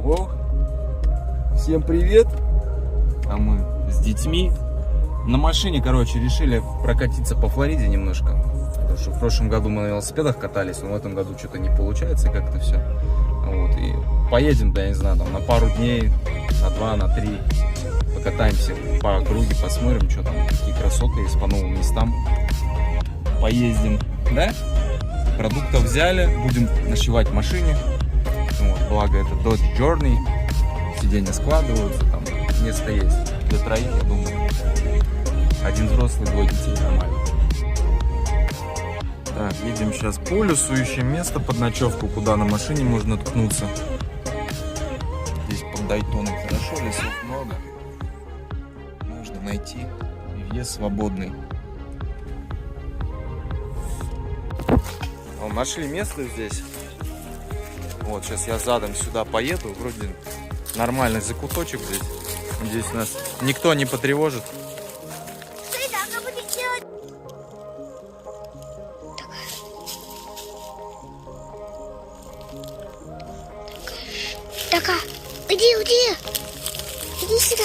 О, всем привет! А мы с детьми на машине, короче, решили прокатиться по Флориде немножко. Потому что в прошлом году мы на велосипедах катались, но в этом году что-то не получается как-то все. Вот, и поедем, да, я не знаю, там на пару дней, на 2, на 3. Покатаемся по округе, посмотрим, что там, какие красоты есть по новым местам. Поездим, да? Продуктов взяли, будем ночевать в машине. Вот, благо это Dodge Journey, сиденья складываются, там место есть для троих, я думаю. Один взрослый, 2 детей, нормально. Так, едем сейчас по лесу, ищем место под ночевку, куда на машине можно ткнуться. Здесь под Дайтоном хорошо, лесов много. Можно найти, и въезд свободный. Нашли место здесь. Вот, сейчас я задом сюда поеду. Вроде нормальный закуточек здесь. Здесь нас никто не потревожит. Така, иди сюда.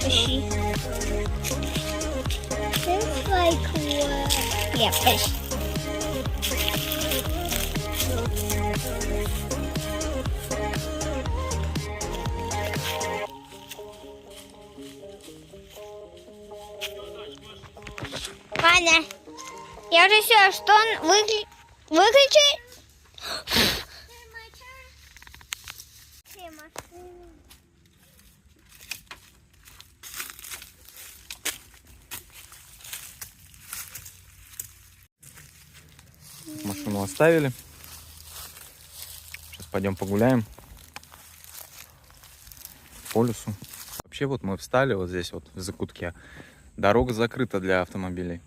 Пошли. That's like what? Yeah, пошли. Ваня, я уже все, что он выключи. Машину оставили. Сейчас пойдем погуляем по лесу. Вообще вот мы встали вот здесь вот в закутке. Дорога закрыта для автомобилей.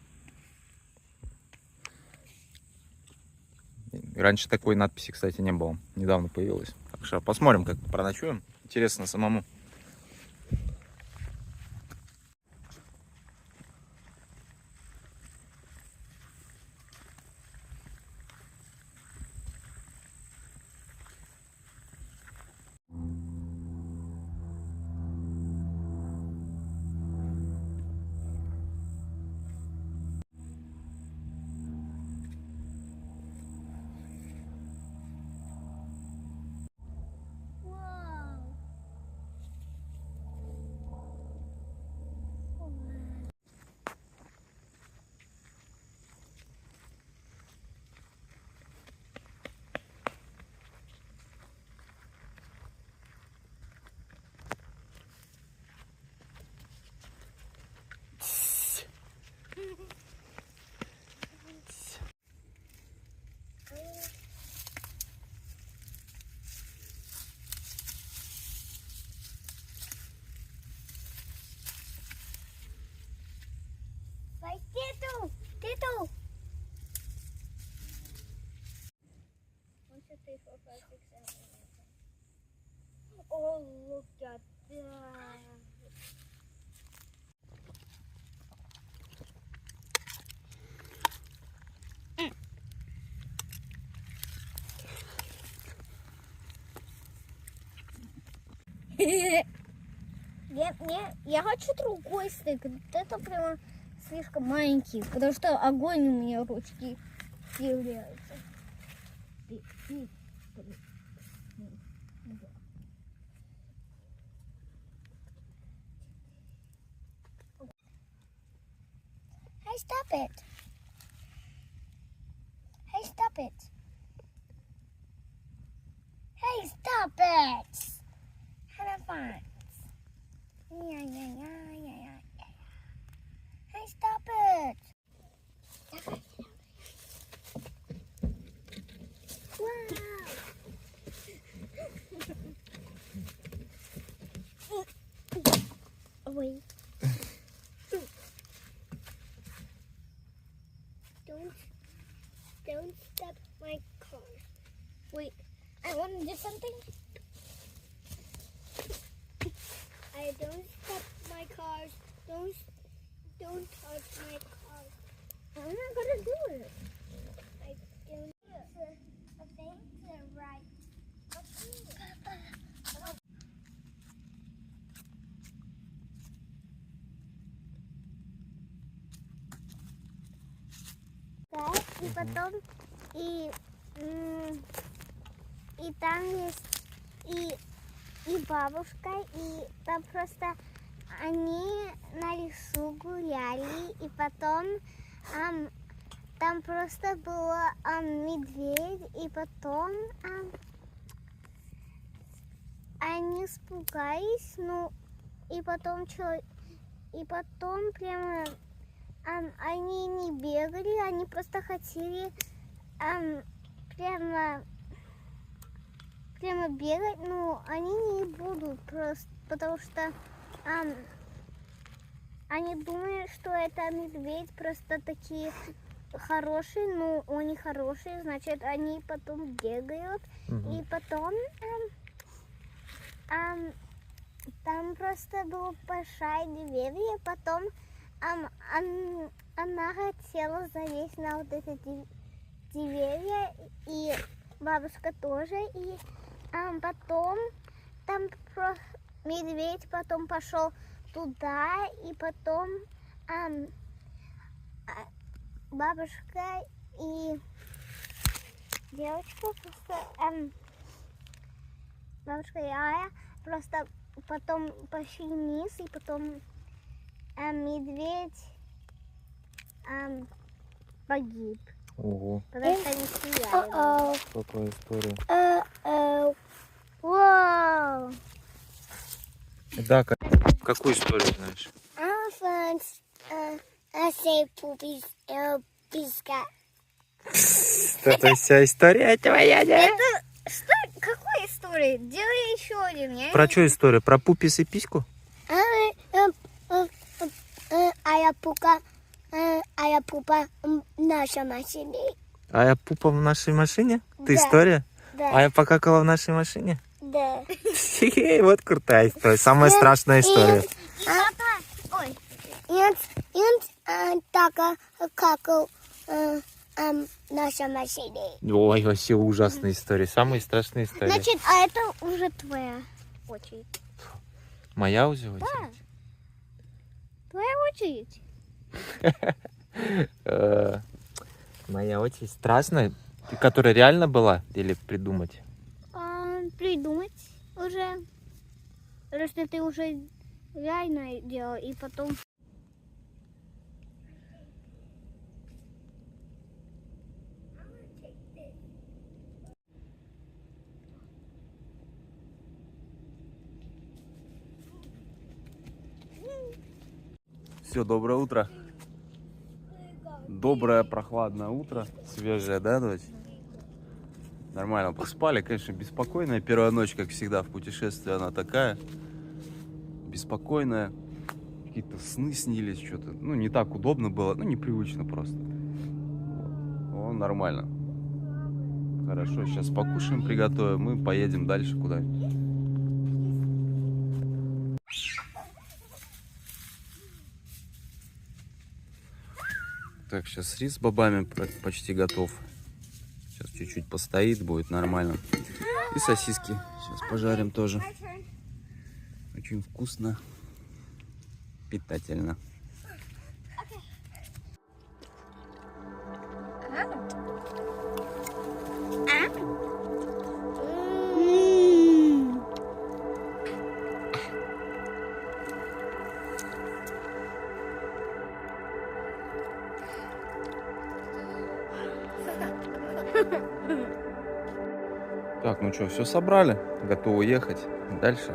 Раньше такой надписи, кстати, не было. Недавно появилась. Так что посмотрим, как проночуем. Интересно самому. Титу. Oh, look at that. Я хочу другой стык. Вот это прямо слишком маленький, потому что огонь у меня ручки появляется. Hey, stop it. Hey, stop it. Hey, stop it. Have fun. Yeah. Hey, stop it. Wow. Wait. Don't don't step my car. Wait, I want to do something. I don't step my cars. Don't touch my car. I'm not gonna do it. I don't. I think they're right. Да, и потом и там есть и бабушка, и там просто они на лесу гуляли, и потом там просто был медведь, и потом они испугались, ну и потом прямо они не бегали, они просто хотели прямо бегать, но они не будут просто, потому что они думают, что это медведь, просто такие хорошие, но они хорошие, значит, они потом бегают, и потом там просто была большая деревья, потом она хотела залезть на вот эти деревья, и бабушка тоже, и потом там медведь потом пошел туда, и потом бабушка и девочка просто бабушка и Ая просто потом пошли вниз, и потом медведь погиб. Ого, Потому что они стреляли. какая история. Вау! Да, какую историю знаешь? Elephants say poopies писка. Это вся история твоя, да? Это что? Какой история? Делай еще один. Про что история? Про пупис и письку? А я пупа в нашей машине. А я пупа в нашей машине? Ты Да. история? Да. А я покакала в нашей машине? Да. Вот крутая история. Самая страшная история. И папа, ой. И он так какал в нашей машине. Ой, вообще ужасная история. Самая страшная история. Значит, а это уже твоя очередь. Моя уже очередь? Да. Твоя очередь. Моя очередь страшная, которая реально была или придумать? Придумать уже. Потому что ты уже реально делал, и потом... Все, доброе утро. Доброе прохладное утро. Свежее, да, дочь? Нормально поспали, конечно, беспокойная. Первая ночь, как всегда, в путешествии она такая. Беспокойная. Какие-то сны снились, что-то. Ну, не так удобно было, ну, непривычно просто. О, нормально. Хорошо, сейчас покушаем, приготовим, и поедем дальше куда-нибудь. Так, сейчас рис с бобами почти готов. Сейчас чуть-чуть постоит, будет нормально. И сосиски сейчас пожарим тоже. Очень вкусно, питательно. Так, ну что, все собрали, готовы ехать дальше.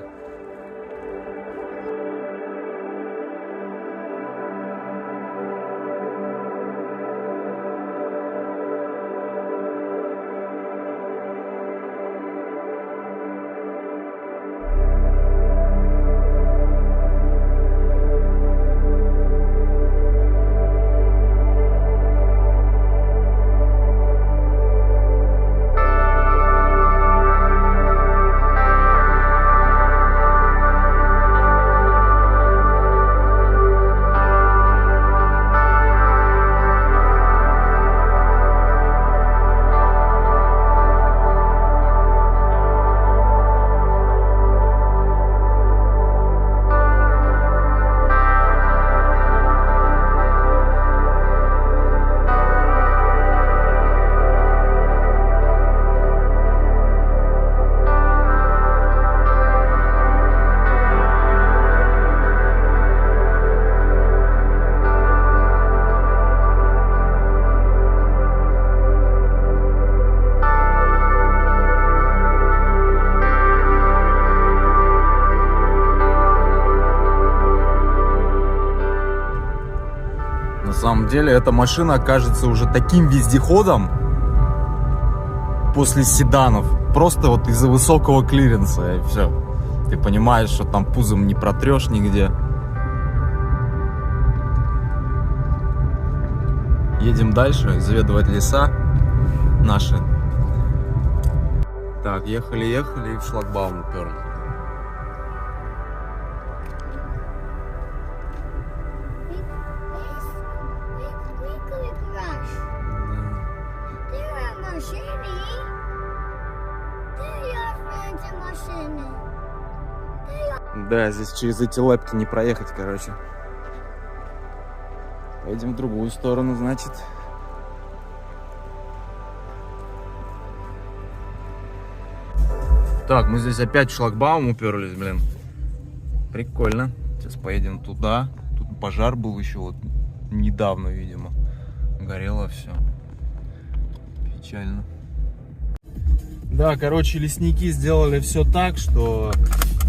самом деле эта машина кажется уже таким вездеходом после седанов. Просто вот из-за высокого клиренса и все. Ты понимаешь, что там пузом не протрешь нигде. Едем дальше, изведывать леса наши. Так, ехали и в шлагбаум уперли. Да, здесь через эти лэпки не проехать, короче. Поедем в другую сторону, значит. Так, мы здесь опять в шлагбаум уперлись, блин. Прикольно. Сейчас поедем туда. Тут пожар был еще вот недавно, видимо. Горело все. Печально. Да, короче, лесники сделали все так, что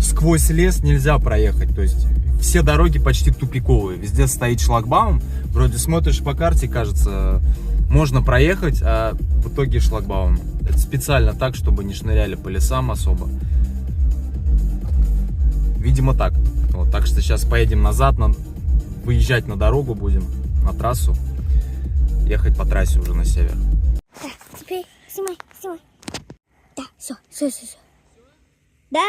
сквозь лес нельзя проехать. То есть все дороги почти тупиковые. Везде стоит шлагбаум. Вроде смотришь по карте, кажется, можно проехать, а в итоге шлагбаум. Это специально так, чтобы не шныряли по лесам особо. Видимо так. Вот, так что сейчас поедем назад, выезжать на дорогу будем, на трассу. Ехать по трассе уже на север. Так, теперь снимай. Да, все. Да.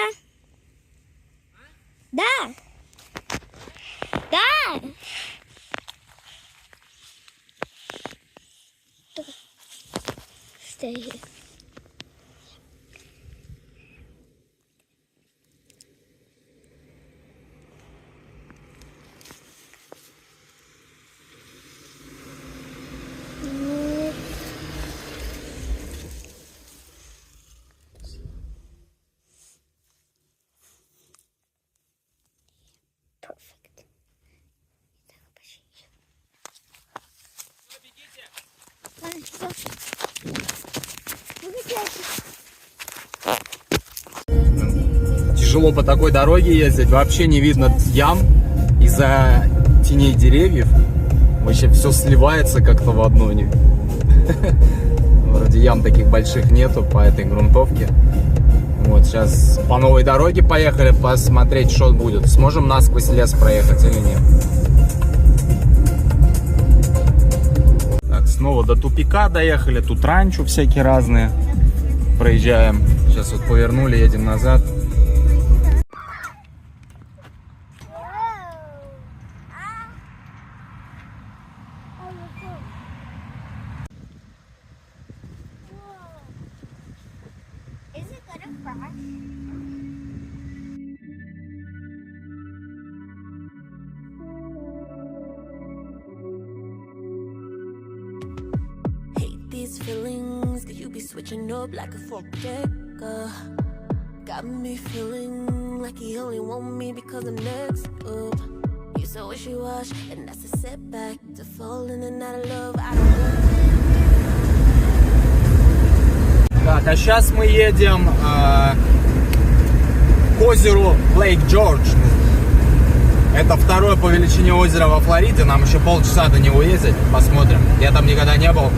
Stay here. Perfect. Тяжело по такой дороге ездить, вообще не видно ям из-за теней деревьев. Вообще все сливается как-то в одно. Вроде ям таких больших нету по этой грунтовке. Вот сейчас по новой дороге поехали посмотреть, что будет. Сможем насквозь лес проехать или нет. Так, снова до тупика доехали. Тут ранчо всякие разные. Проезжаем. Сейчас вот повернули, едем назад. Feelings, cause you be switching up like a fork decker. Got me feeling like he only want me because I'm next up. You so wishy-wash, and that's a setback to falling and out of love. I don't know. Так, а сейчас мы едем к озеру Лейк Джордж. Это второе по величине озеро во Флориде. Нам еще полчаса до него ездить. Посмотрим. Я там никогда не был.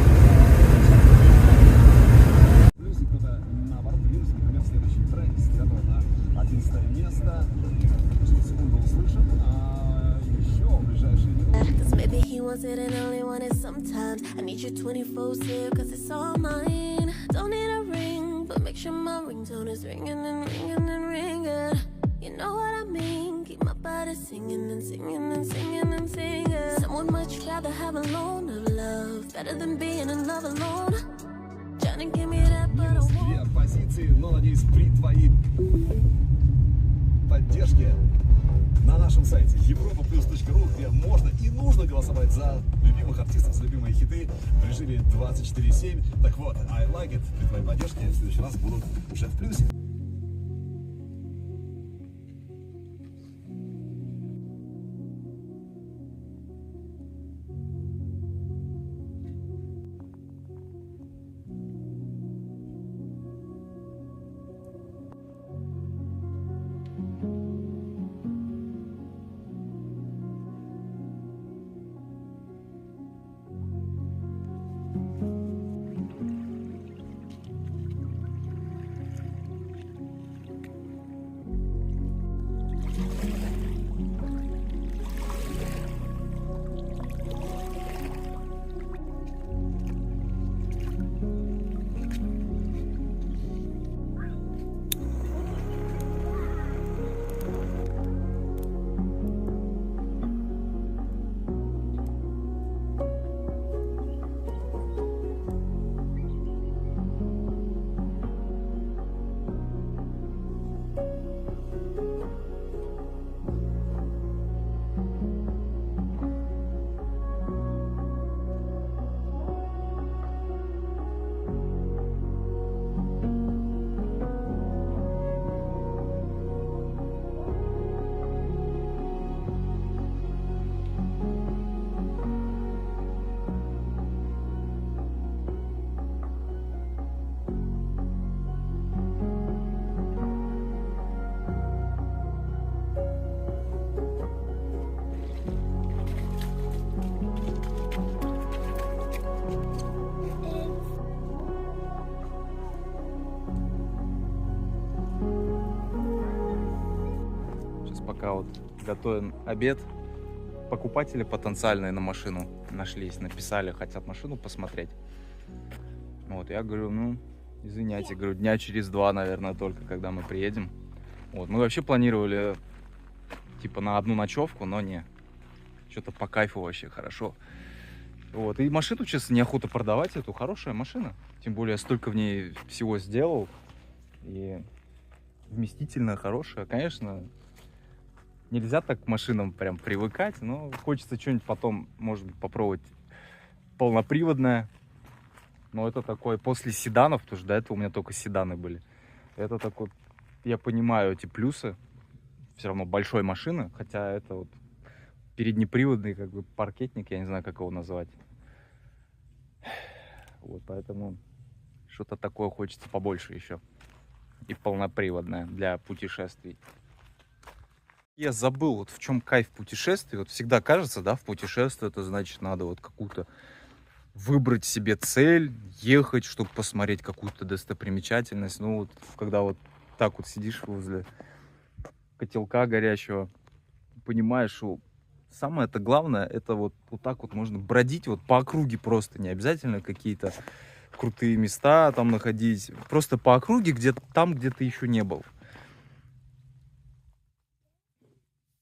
It and only want it sometimes. I need you 24/7 cause it's all mine. Don't need a ring, but make sure my ringtone is ringing and ringing and ringing. You know what I mean? Keep my body singing and singing and singing and singing. Someone much rather have a loan of love, better than being in love alone. Trying to give me that, but I won't. Две позиции, но надеюсь, при твоей поддержке на нашем сайте europaplus.ru, где можно и нужно голосовать за любимых артистов, за любимые хиты в режиме 24/7. Так вот, I like it. При твоей поддержке в следующий раз будут уже в плюсе. пока вот готовим обед. Покупатели потенциальные на машину нашлись, написали, хотят машину посмотреть. Вот, я говорю, ну, извиняйте, говорю, дня через 2, наверное, только, когда мы приедем. Вот, мы вообще планировали, типа, на одну ночевку, но не. Что-то по кайфу вообще хорошо. Вот, и машину, честно, неохота продавать, эту хорошая машина. Тем более, я столько в ней всего сделал. И вместительная, хорошая. Конечно, нельзя так к машинам прям привыкать, но хочется что-нибудь потом, может быть, попробовать полноприводное. Но это такое после седанов, потому что до этого у меня только седаны были. Это такой, я понимаю эти плюсы. Все равно большой машины, хотя это вот переднеприводный как бы паркетник, я не знаю, как его назвать. Вот, поэтому что-то такое хочется побольше еще. И полноприводное для путешествий. Я забыл, вот в чем кайф путешествий. Вот всегда кажется, да, в путешествии это значит надо вот какую-то выбрать себе цель, ехать, чтобы посмотреть какую-то достопримечательность. Ну вот, когда вот так вот сидишь возле котелка горячего, понимаешь, что самое-то главное, это вот так вот можно бродить вот по округе просто, не обязательно какие-то крутые места там находить, просто по округе, где там, где ты еще не был.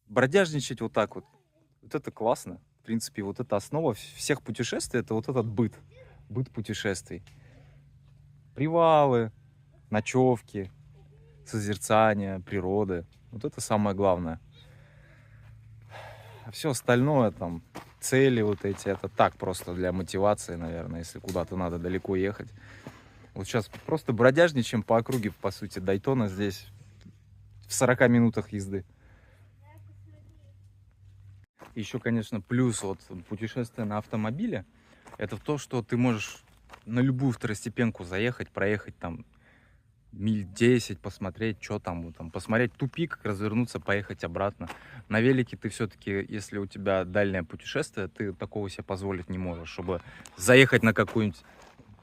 Бродяжничать вот так вот, вот это классно. В принципе, вот это основа всех путешествий, это вот этот быт путешествий. Привалы, ночевки, созерцание природы. Вот это самое главное. А все остальное, там, цели вот эти, это так просто для мотивации, наверное, если куда-то надо далеко ехать. Вот сейчас просто бродяжничаем по округе, по сути, Дайтона здесь в 40 минутах езды. Еще, конечно, плюс вот путешествия на автомобиле, это то, что ты можешь на любую второстепенку заехать, проехать там миль 10, посмотреть, что там, посмотреть тупик, развернуться, поехать обратно. На велике ты все-таки, если у тебя дальнее путешествие, ты такого себе позволить не можешь, чтобы заехать на какую-нибудь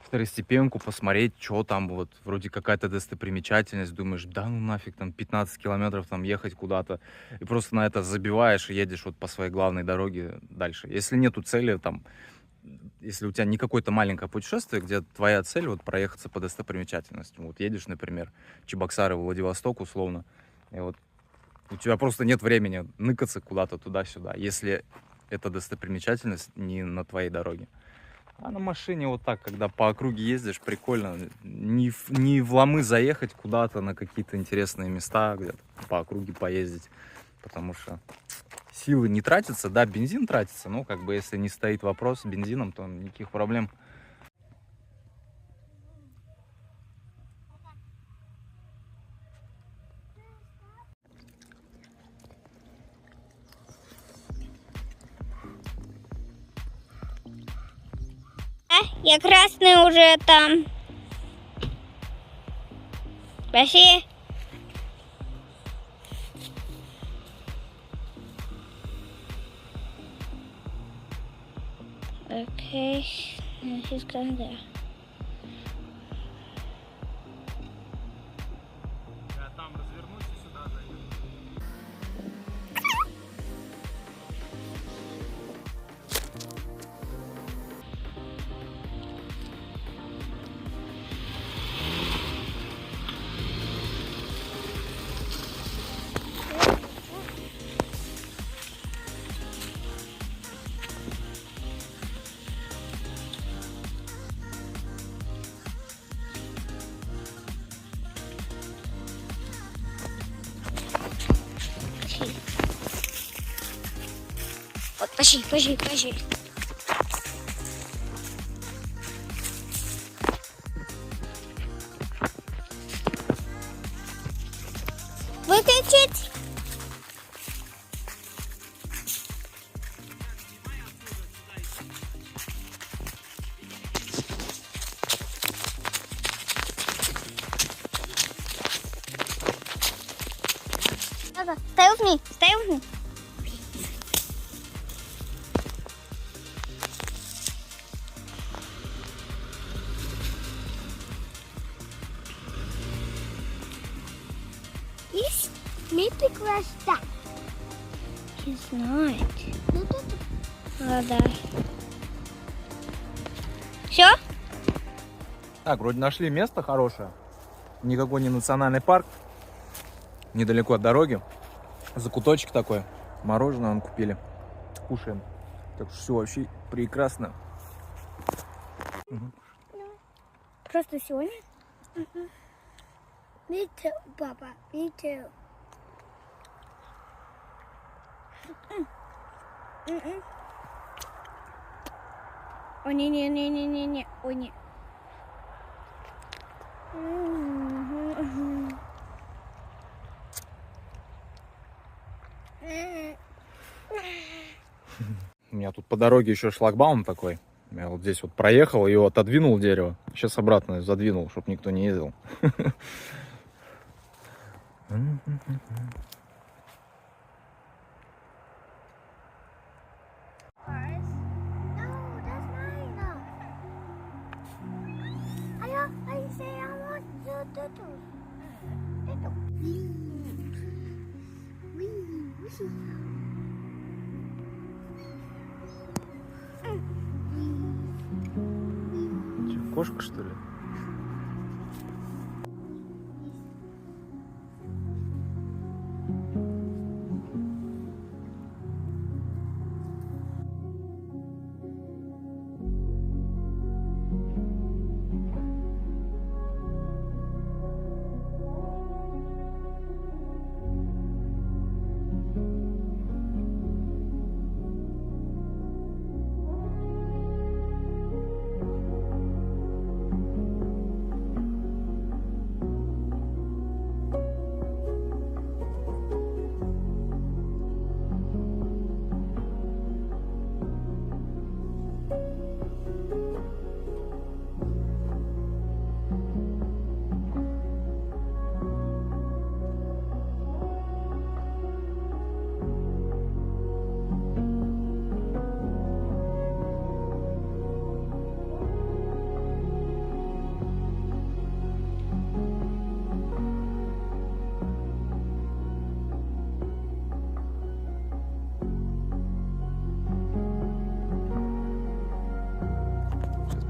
второстепенку, посмотреть, что там, вот, вроде какая-то достопримечательность, думаешь, да ну нафиг, там 15 километров там ехать куда-то, и просто на это забиваешь и едешь вот по своей главной дороге дальше. Если нету цели, там, если у тебя не какое-то маленькое путешествие, где твоя цель вот проехаться по достопримечательностям, вот едешь, например, Чебоксары, Владивосток, условно, и вот у тебя просто нет времени ныкаться куда-то туда-сюда, если эта достопримечательность не на твоей дороге. А на машине вот так, когда по округе ездишь, прикольно. Не в ломы заехать куда-то на какие-то интересные места, где-то по округе поездить. Потому что силы не тратятся, да, бензин тратится, но как бы если не стоит вопрос с бензином, то никаких проблем. Я красный уже там. Пошли. Okay, he's going there. Я там развернусь и сюда зайду. Вот, пошли. Выключить. Stay with me. Есть? Ми прекрасно. It's not. Ну тут. Да. Все? Так, вроде нашли место хорошее. Никакой не национальный парк. Недалеко от дороги. Закуточек такой. Мороженое вон купили. Кушаем. Так что все вообще прекрасно. Просто сегодня? Me too, папа. Me too. О, не. Ой, не. У меня тут по дороге еще шлагбаум такой. Я вот здесь вот проехал, его отодвинул дерево. Сейчас обратно задвинул, чтобы никто не ездил. Че, кошка, что ли?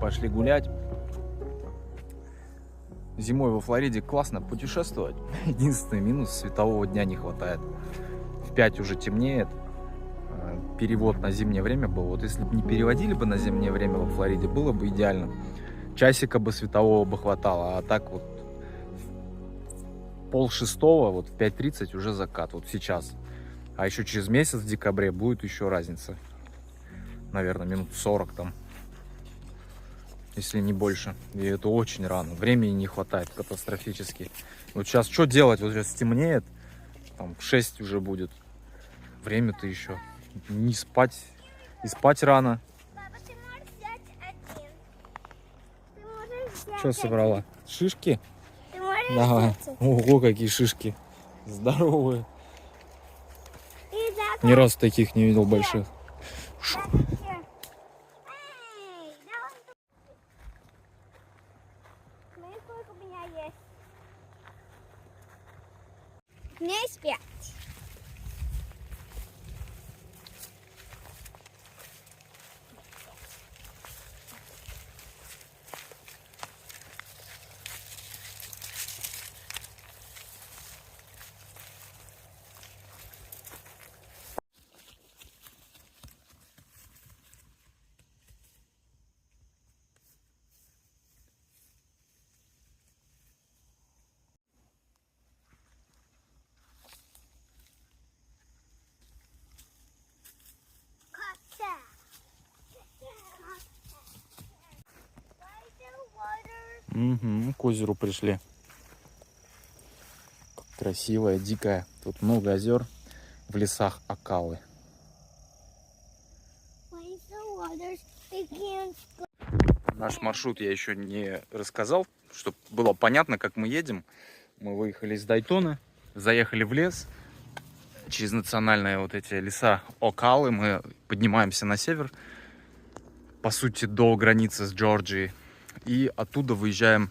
Пошли гулять. Зимой во Флориде классно путешествовать. Единственный минус — светового дня не хватает. В 5 уже темнеет. Перевод на зимнее время был. Вот если бы не переводили бы на зимнее время во Флориде, было бы идеально. Часика бы светового бы хватало. А так вот в 5:30, вот в 5:30 уже закат. Вот сейчас. А еще через месяц, в декабре, будет еще разница. Наверное, минут 40 там. Если не больше. И это очень рано. Времени не хватает катастрофически. Вот сейчас что делать? Вот сейчас темнеет. Там в 6 уже будет. Время-то еще. Не спать. И спать рано. Папа, ты можешь взять один. Ты можешь взять Что собрала? Шишки? Ты можешь Давай. взять. Ого, какие шишки. Здоровые. И за Ни разу таких не видел больших. Сколько у меня есть? У меня есть 5. Угу, к озеру пришли. Красивая, дикая. Тут много озер. В лесах Окалы. Наш маршрут я еще не рассказал, чтобы было понятно, как мы едем. Мы выехали из Дайтона, заехали в лес. Через национальные вот эти леса Окалы мы поднимаемся на север. По сути, до границы с Джорджией. И оттуда выезжаем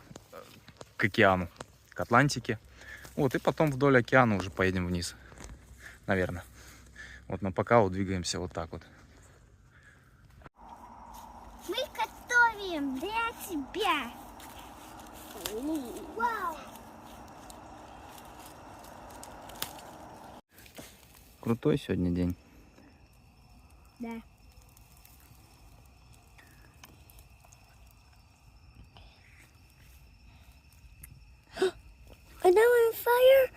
к океану, к Атлантике. Вот, и потом вдоль океана уже поедем вниз. Наверное. Вот, но пока вот двигаемся вот так вот. Мы готовим для тебя. Вау. Крутой сегодня день. Да. And now on fire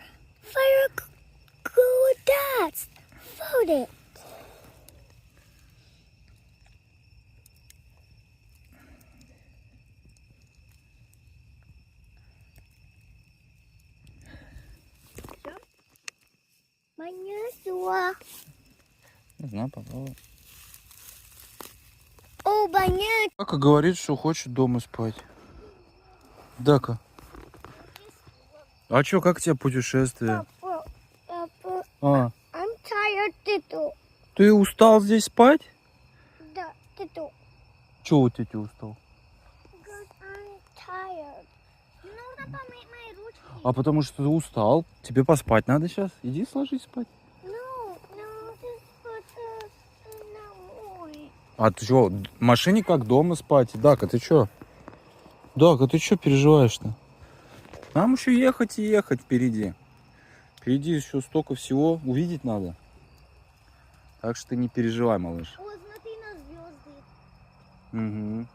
cool dots. Fold it. Понесла. Не знаю, попробуй. О, понятно. Дака говорит, что хочет дома спать. Дака. А чё, как тебе путешествие? А, I'm tired, Титу. ты устал здесь спать? Да, Титу. Чего вот эти устал? Because I'm tired. Нужно помыть мои ручки. А потому что ты устал. Тебе поспать надо сейчас. Иди сложись спать. No, this was no. А ты чё, в машине как дома спать? Дака, ты чё? Дака, ты чё переживаешь-то? Нам еще ехать и ехать впереди. Впереди еще столько всего. Увидеть надо. Так что ты не переживай, малыш. О, смотри на звезды. Угу.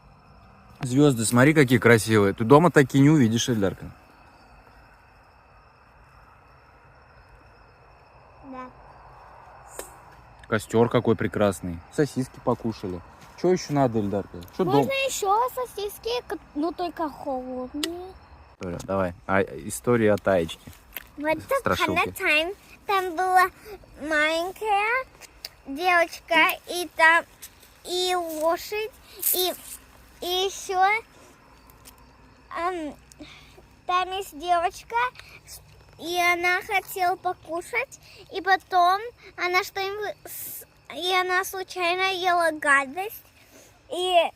Звезды, смотри, какие красивые. Ты дома такие не увидишь, Эльдарка. Да. Костер какой прекрасный. Сосиски покушали. Что еще надо, Эльдарка? Что Можно дом? еще сосиски, но только холодные. История, давай. История о Таечке. Вот Страшилки. time там была маленькая девочка, и там и лошадь, и еще там есть девочка, и она хотела покушать, и потом она и она случайно ела гадость, и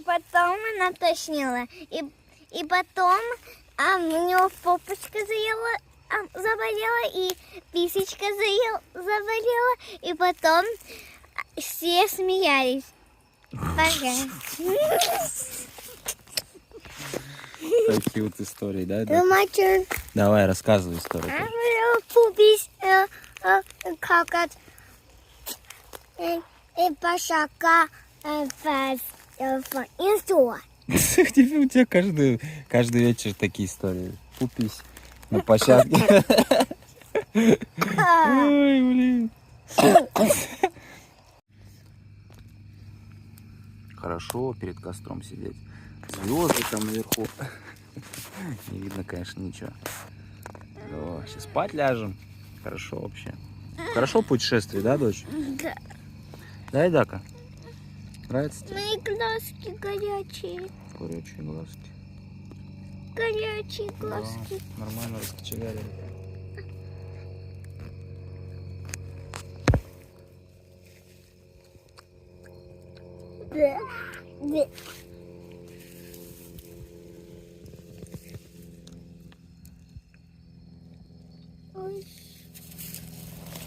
потом она тошнила, и потом у него попочка заболела, и писечка заболела, и потом все смеялись. Пока. Такие вот истории, да? My turn. Давай, рассказывай историю. I'm gonna poopies какать. И пошака фас и что? У тебя каждый вечер такие истории. Купись на площадке. Ой, блин. Хорошо перед костром сидеть. Звезды там наверху. Не видно, конечно, ничего. О, сейчас спать ляжем. Хорошо вообще. Хорошо путешествие, да, дочь? Да. Да, Дака? Нравится тебе? Мои глазки горячие. Горячие глазки. Горячие глазки. Да, нормально раскочегарили. Да. Да. Ой.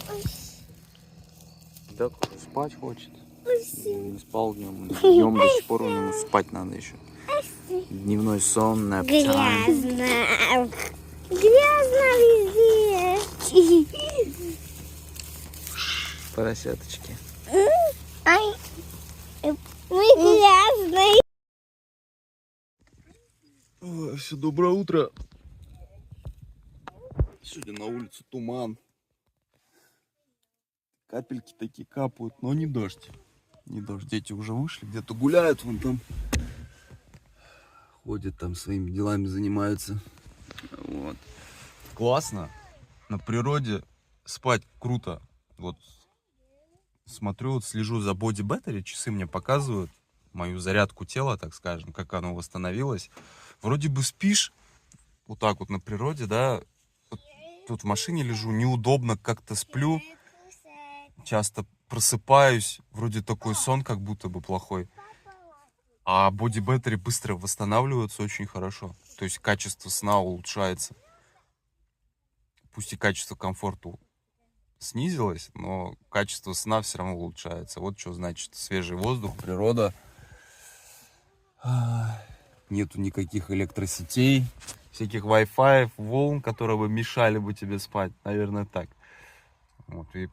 Ой. Да, спать хочет. Ой. Не спал днем. Днем до сих пор у него спать надо еще. Дневной сон, nap time. Грязно. Грязно везде. Поросяточки. Ай. Мы грязные. Все, доброе утро. Сегодня на улице туман. Капельки такие капают, но не дождь. Не дождь. Дети уже вышли, где-то гуляют, вон там. Ходят там, своими делами занимаются. Вот. Классно. На природе спать круто. Вот смотрю, вот слежу за Body Battery, часы мне показывают мою зарядку тела, так скажем, как оно восстановилось. Вроде бы спишь вот так вот на природе, да. Вот тут в машине лежу, неудобно, как-то сплю. Часто просыпаюсь, вроде такой сон как будто бы плохой. А Body Battery быстро восстанавливается очень хорошо. То есть качество сна улучшается. Пусть и качество комфорта снизилось, но качество сна все равно улучшается. Вот что значит свежий воздух, природа. Нету никаких электросетей, всяких Wi-Fi, волн, которые бы мешали бы тебе спать. Наверное, так. Вот, и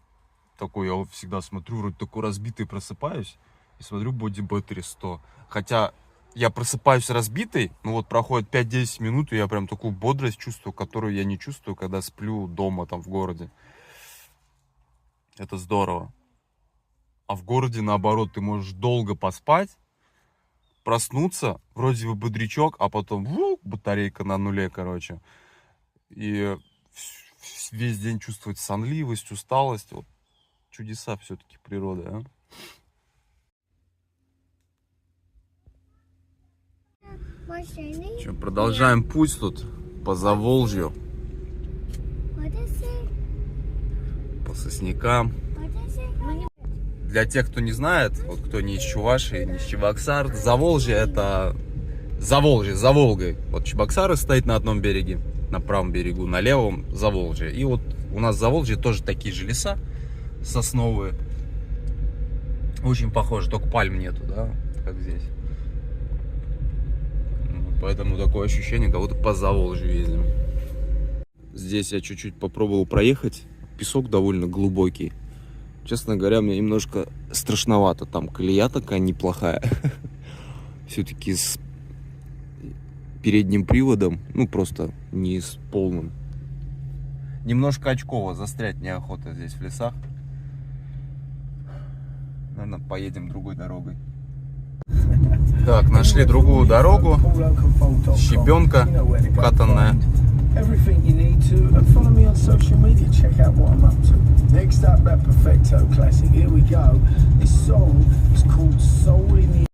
такой я всегда смотрю, вроде такой разбитый просыпаюсь, и смотрю, body battery 100. Хотя я просыпаюсь разбитый, ну вот проходит 5-10 минут, и я прям такую бодрость чувствую, которую я не чувствую, когда сплю дома, там, в городе. Это здорово. А в городе, наоборот, ты можешь долго поспать, проснуться, вроде бы бодрячок, а потом батарейка на нуле, короче. И весь день чувствовать сонливость, усталость. Вот. Чудеса все-таки природы, а? Что, продолжаем путь тут по Заволжью, по соснякам. Для тех, кто не знает, вот кто не из Чувашии, не из Чебоксар, Заволжье — это Заволжье, за Волгой. Вот Чебоксары стоит на одном береге, на правом берегу, на левом Заволжье. И вот у нас в Заволжье тоже такие же леса сосновые. Очень похоже, только пальм нету, да, как здесь. Поэтому такое ощущение, как будто по Заволжью ездим. Здесь я чуть-чуть попробовал проехать. Песок довольно глубокий. Честно говоря, мне немножко страшновато. Там колея такая неплохая. Все-таки с передним приводом. Ну, просто не с полным. Немножко очково. Застрять неохота здесь в лесах. Наверное, поедем другой дорогой. Так, нашли другую дорогу. Щебенка катанная. Everything you need to, and follow me on social media, check out what I'm up to. Next up, that Perfecto classic, here we go. This song is called Soul in the...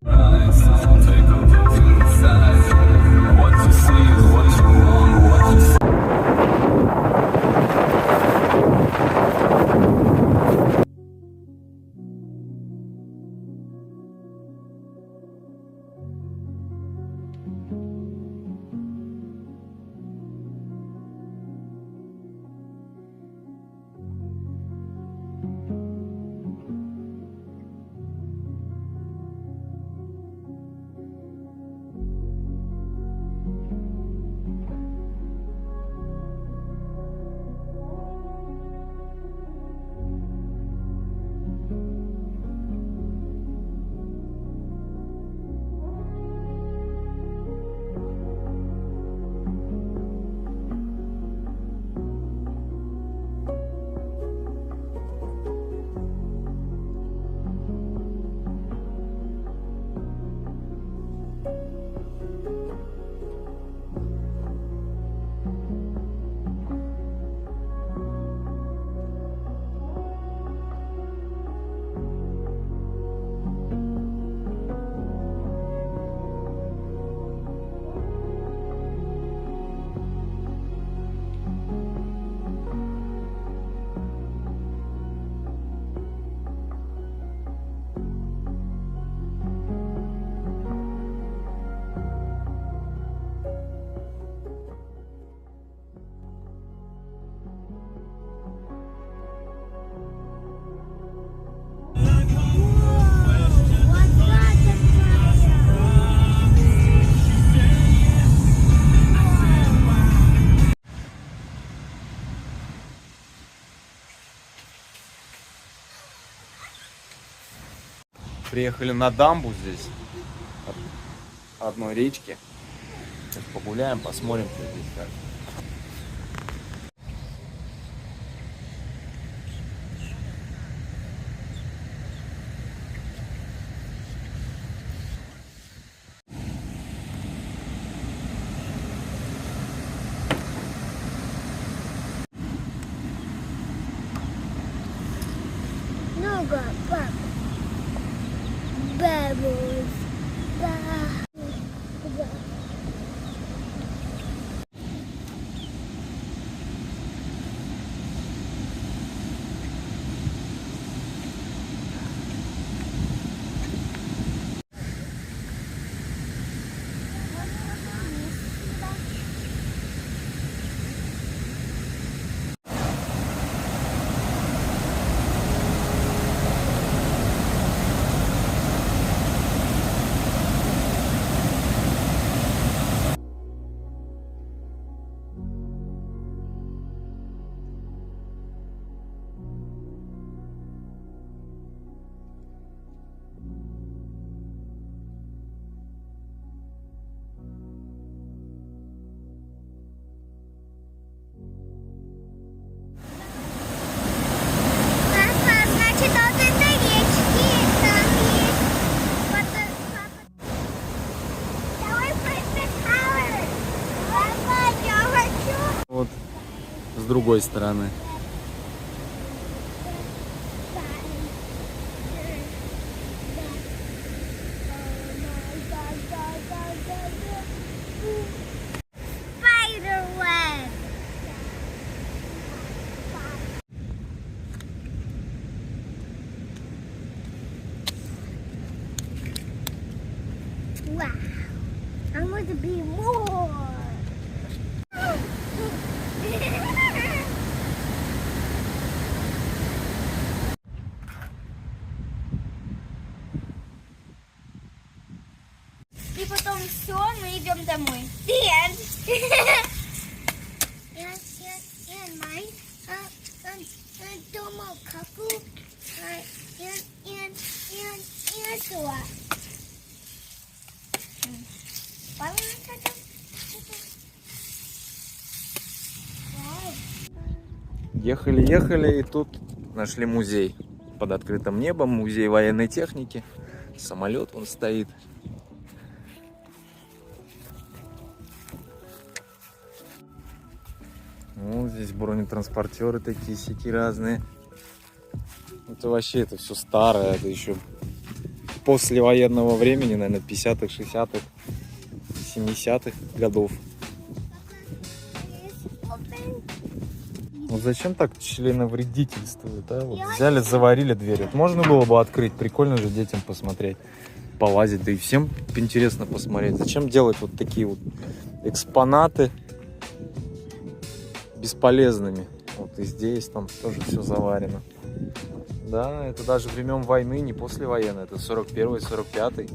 Приехали на дамбу здесь, одной речки. Сейчас погуляем, посмотрим, что здесь как. No, go back. Bubbles. с другой стороны. Spiderweb. Wow. I want to be more. И потом все, мы идем домой. And mine, дома каку, and Суа. Ехали, и тут нашли музей под открытым небом, музей военной техники. Самолет вон стоит. Вот здесь бронетранспортеры такие сяки разные. Это вообще это все старое, это еще после военного времени, наверное, 50-х, 60-х, 70-х годов. Вот зачем так членовредительствуют, а? Вот взяли, заварили дверь. Вот можно было бы открыть, прикольно же детям посмотреть, полазить, да и всем интересно посмотреть. Зачем делать вот такие вот экспонаты бесполезными? Вот и здесь там тоже все заварено. Да, это даже времен войны, не послевоенной, это 41-й, 45-й.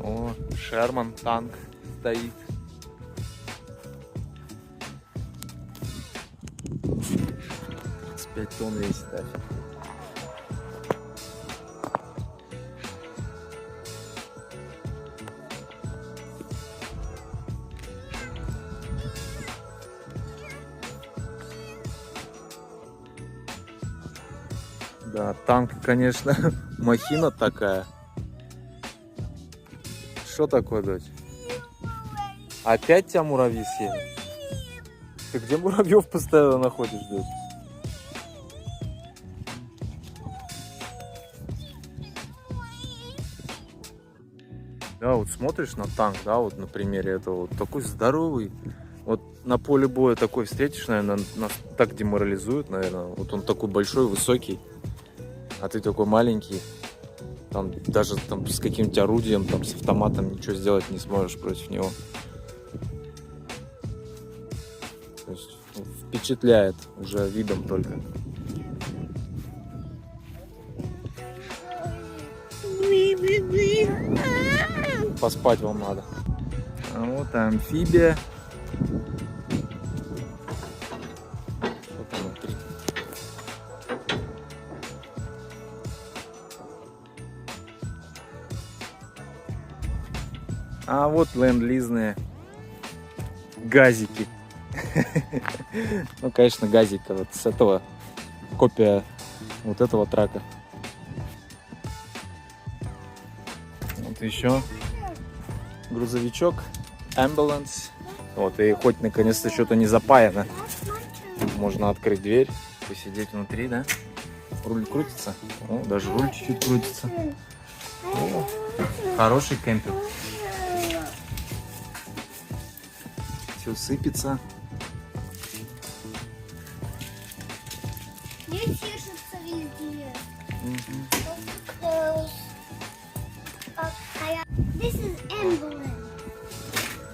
О, Шерман танк стоит. С 5 тонн весит, да. Да, танк, конечно, махина такая. Что такое, дочь? Опять тебя муравьи съели? Ты где муравьев постоянно находишь, дочь? Да, вот смотришь на танк, да, вот на примере этого, вот такой здоровый. Вот на поле боя такой встретишь, наверное, нас так деморализует, наверное. Вот он такой большой, высокий, а ты такой маленький. Там даже там с каким-нибудь орудием, там с автоматом ничего сделать не сможешь против него. То есть впечатляет уже видом только. Поспать вам надо. А вот амфибия. Что там внутри? А вот ленд-лизные газики. Ну, конечно, газика вот с этого, копия вот этого трака. Вот еще грузовичок, ambulance. Вот, и хоть наконец-то что-то не запаяно. Можно открыть дверь, посидеть внутри, да? Руль крутится. О, даже руль чуть-чуть крутится. О, хороший кемпинг. Все сыпется. Не чешется везде. This is ambulance.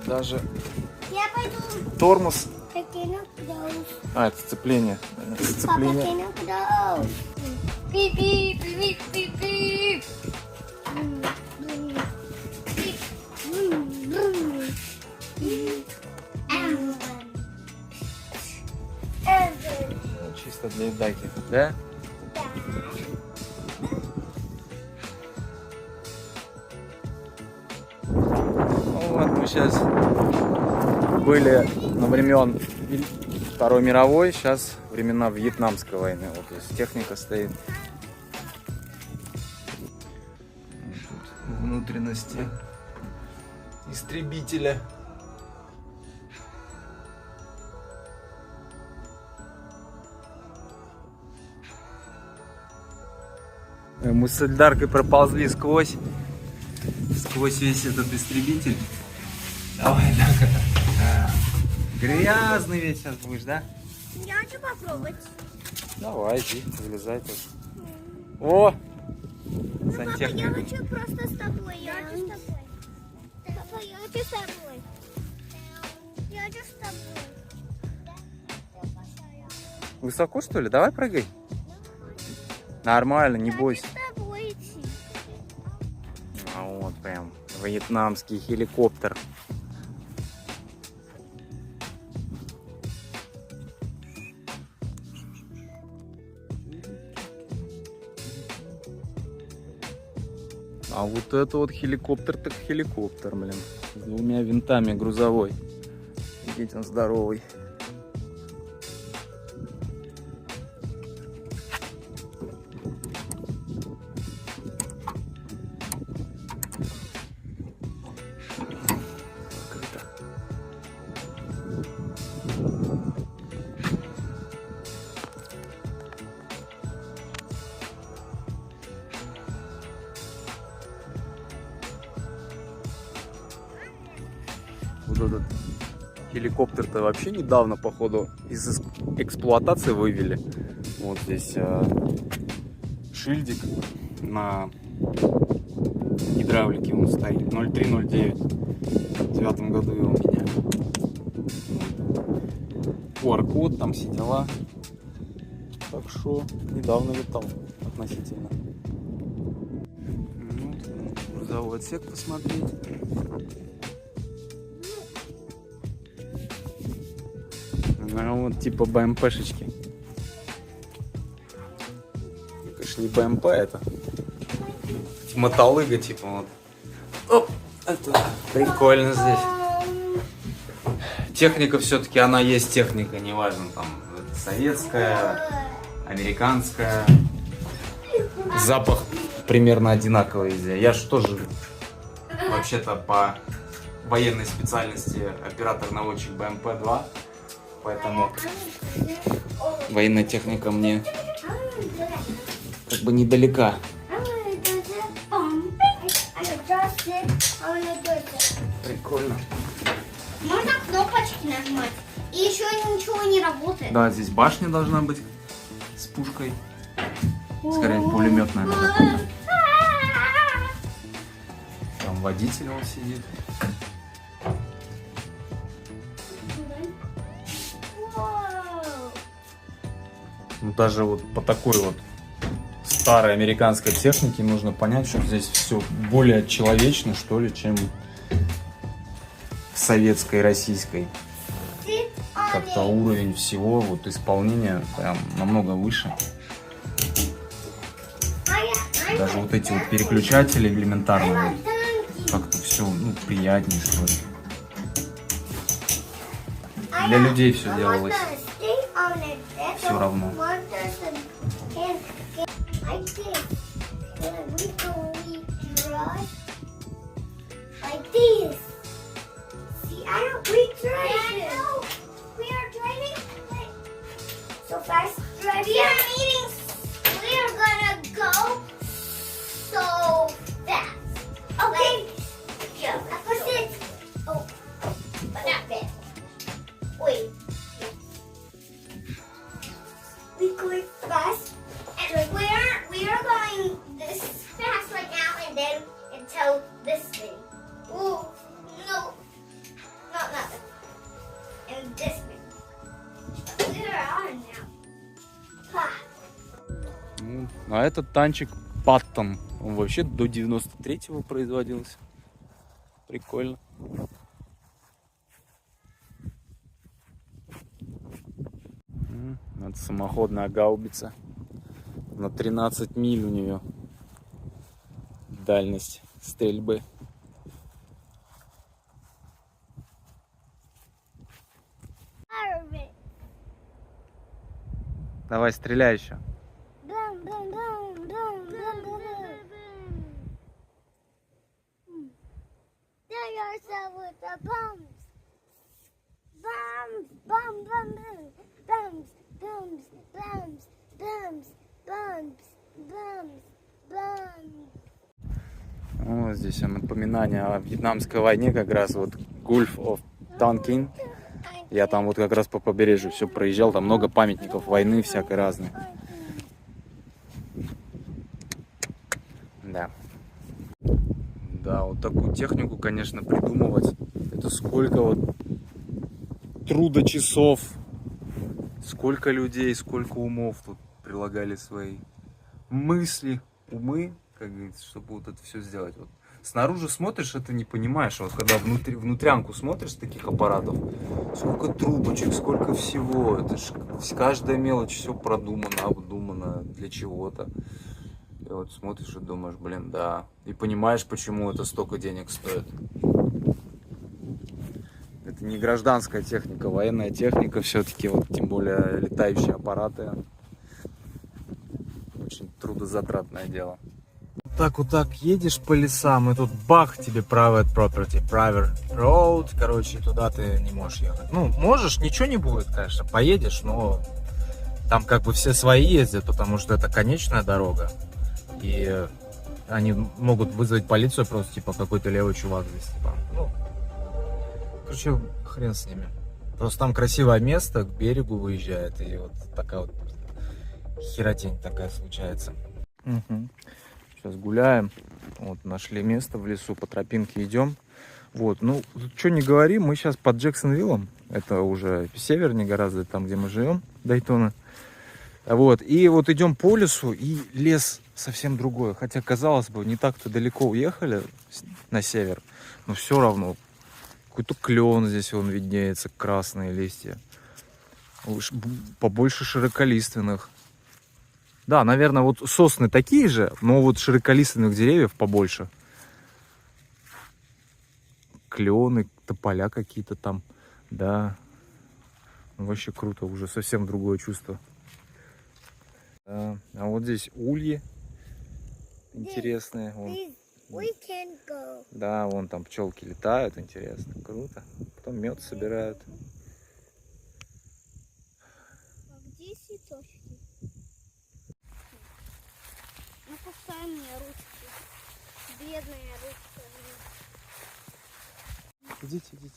Даже Я пойду. тормоз. I cannot close. А, это сцепление. Papa Сцепление. cannot close. Beep, beep, beep, beep, beep. Ну, чисто для едаки, да? Ну, вот мы сейчас были на времен Второй мировой, сейчас времена Вьетнамской войны. Вот здесь техника стоит. Тут внутренности истребителя. Мы с Эльдаркой проползли сквозь весь этот истребитель. Давай, Эльдарка. Грязный весь сейчас будешь, да? Я хочу попробовать. Давай, иди, залезай тут. О! Ну, папа, я Сантехника. хочу просто с тобой. Я хочу с тобой. Папа, я хочу с тобой. Я хочу с тобой. Высоко, что ли? Давай прыгай. Нормально, не бойся. Я хочу с тобой идти. А вот прям вьетнамский хеликоптер. А вот это вот хеликоптер, так хеликоптер, блин. С двумя винтами грузовой. Видите, он здоровый. Вот этот хеликоптер-то вообще недавно, походу, из эксплуатации вывели. Вот здесь шильдик на гидравлике он стоит. 0309. В 2009 году его меняли. QR-код, там все дела. Так что недавно летал относительно. Ну, грузовой отсек посмотреть. Ну, вот типа БМПшечки. Конечно, не БМП это. Мотолыга типа вот. Оп, это прикольно здесь. Техника все-таки, она есть техника, неважно там советская, американская. Запах примерно одинаковый везде. Я же тоже вообще-то по военной специальности оператор-наводчик БМП-2. Поэтому военная техника мне как бы недалека. Прикольно. Можно кнопочки нажимать. И еще ничего не работает. Да, здесь башня должна быть с пушкой. Скорее пулемет, наверное. Там водитель он сидит. Ну, даже вот по такой вот старой американской технике нужно понять, что здесь все более человечно, что ли, чем в советской, российской. Как-то уровень всего, вот исполнения прям намного выше. Даже вот эти вот переключатели элементарные, вот, как-то все, ну, приятнее, что ли. Для людей все делалось все равно. So fast. We are meeting. We are gonna go so fast. Okay. Yeah. Opposite. Oh, but not bad. Wait. We going fast, and we are going this fast right now, and then until this thing. Oh no, not that. And this thing. We are on now. Ha. Ну, а этот танчик Паттон, он вообще до 93-го производился. Прикольно. Это самоходная гаубица. На 13 миль у нее дальность стрельбы. Давай, стреляй еще. Boom, boom, boom, boom, boom, boom, boom. There yourself with the bombs. Bombs, bomb, bomb, boom. Bombs, bombs, bombs, bombs, bombs, bombs, Вот здесь напоминание о вьетнамской войне, как раз вот Gulf of Tonkin. Я там вот как раз по побережью все проезжал, там много памятников войны всякой разной. Да. Да, вот такую технику, конечно, придумывать. Это сколько вот труда часов, сколько людей, сколько умов тут прилагали свои мысли, умы, как говорится, чтобы вот это все сделать. Вот. Снаружи смотришь, это не понимаешь. Вот когда внутрянку смотришь таких аппаратов, сколько трубочек, сколько всего. Это ж каждая мелочь, все продумано, обдумано для чего-то. И вот смотришь и думаешь, блин, да. И понимаешь, почему это столько денег стоит. Это не гражданская техника, военная техника все-таки, вот, тем более летающие аппараты. Очень трудозатратное дело. Вот так едешь по лесам, и тут бах, тебе private property, private road, короче, туда ты не можешь ехать. Ну, можешь, ничего не будет, конечно, поедешь, но там как бы все свои ездят, потому что это конечная дорога. И они могут вызвать полицию просто, типа, какой-то левый чувак здесь, типа, ну, короче, хрен с ними. Просто там красивое место, к берегу выезжает, и вот такая вот херотень такая случается. Угу. Сейчас гуляем, вот, нашли место в лесу, по тропинке идем. Вот, ну, что не говори, мы сейчас под Джексонвиллом, это уже севернее гораздо, там, где мы живем, Дейтона. Вот, и вот идем по лесу, и лес совсем другой. Хотя, казалось бы, не так-то далеко уехали на север, но все равно какой-то клен здесь, он виднеется, красные листья. Побольше широколиственных. Да, наверное, вот сосны такие же, но вот широколиственных деревьев побольше. Клены, тополя какие-то там, да. Вообще круто, уже совсем другое чувство. Да. А вот здесь ульи интересные. Вон. Да, вон там пчелки летают, интересно, круто. Потом мед собирают. А где цветочки? Ну, пускай мне ручки. Бедная ручка. Идите, идите.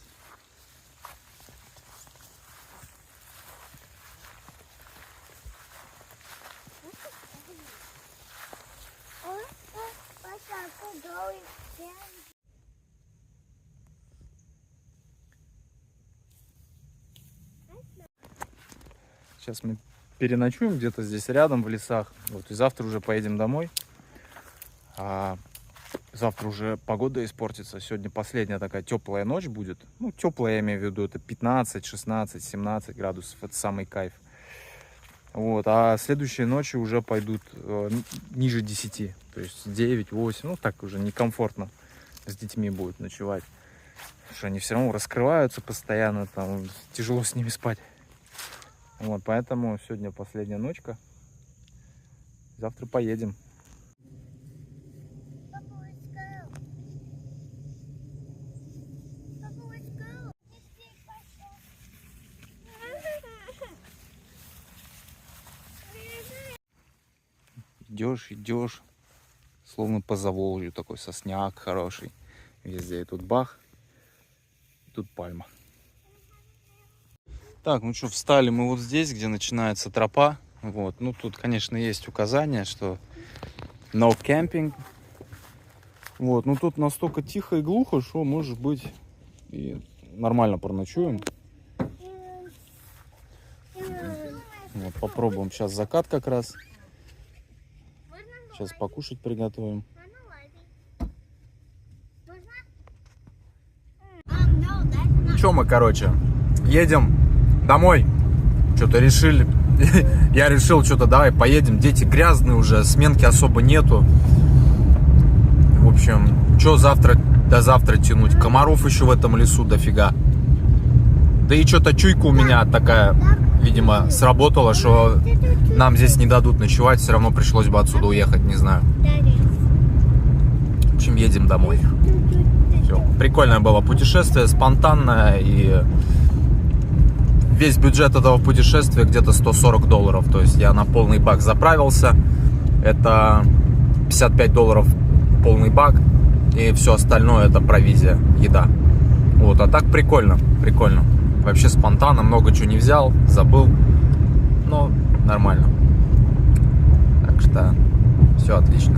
Сейчас мы переночуем где-то здесь рядом в лесах. Вот, и завтра уже поедем домой. А завтра уже погода испортится. Сегодня последняя такая теплая ночь будет. Ну, теплая, я имею в виду, это 15, 16, 17 градусов. Это самый кайф. Вот, а следующие ночи уже пойдут ниже 10. То есть 9, 8. Ну, так уже некомфортно с детьми будет ночевать. Потому что они все равно раскрываются постоянно. Там тяжело с ними спать. Вот, поэтому сегодня последняя ночка. Завтра поедем. Идешь, идешь, словно по Заволжью, такой сосняк хороший. Везде и тут бах, и тут пальма. Так, ну что, встали мы вот здесь, где начинается тропа. Вот, ну тут, конечно, есть указание, что no camping. Вот, ну тут настолько тихо и глухо, что, может быть, и нормально проночуем. Вот, попробуем сейчас закат как раз. Сейчас покушать приготовим. Че мы, короче, едем домой. Что-то решили. Я решил, что-то давай поедем. Дети грязные уже, сменки особо нету. В общем, что завтра до завтра тянуть? Комаров еще в этом лесу дофига. Да и что-то чуйка у меня такая, видимо, сработала, что нам здесь не дадут ночевать. Все равно пришлось бы отсюда уехать, не знаю. В общем, едем домой. Все. Прикольное было путешествие, спонтанное. И весь бюджет этого путешествия где-то $140. То есть я на полный бак заправился. Это $55 полный бак, и все остальное это провизия, еда. Вот, а так прикольно, прикольно. Вообще спонтанно, много чего не взял, забыл, но нормально. Так что все отлично.